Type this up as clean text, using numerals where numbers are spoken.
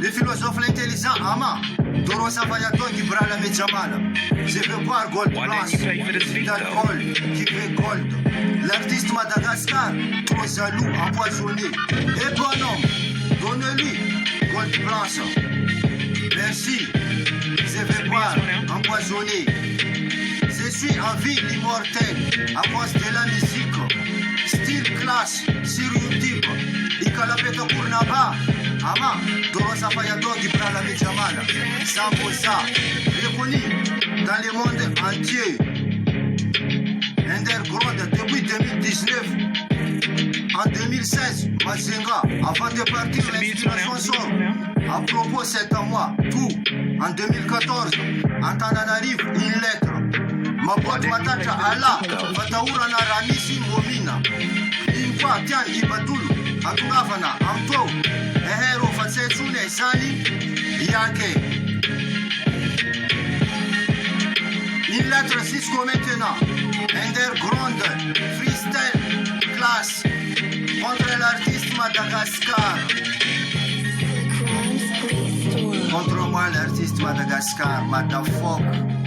Le philosophe l'intelligent Ama, dorrosafaya, ibralamejamala. Je veux boire gold blanche, d'alcool qui fait gold. L'artiste Madagascar, trop jaloux, empoisonné. Et bonhomme, donne-lui gold blanche. Merci, je vais boire, empoisonné. Je suis en vie immortelle à cause de la musique. Style classe sur YouTube. Ikalapeta Kurnaba. Ama, dorrosafaya, ibralamejamala. Zah, reconnu dans le monde entier. Underground depuis 2019. En 2016, Mazenga, avant de partir, l'inspiration sort. À propos, c'est à moi, tout. En 2014, Antananarive, une lettre. Ma boîte matata Allah, Fataura na Ramisi Momina. Impa, Tian, Ibadulu, Atungavana, Amto, Ehero, Fatsetsune, Sani, Yake. Une lettre 6 comme maintenant. Underground, freestyle, classe. Contre l'artiste Madagascar. Contre moi, l'artiste Madagascar, motherfucker.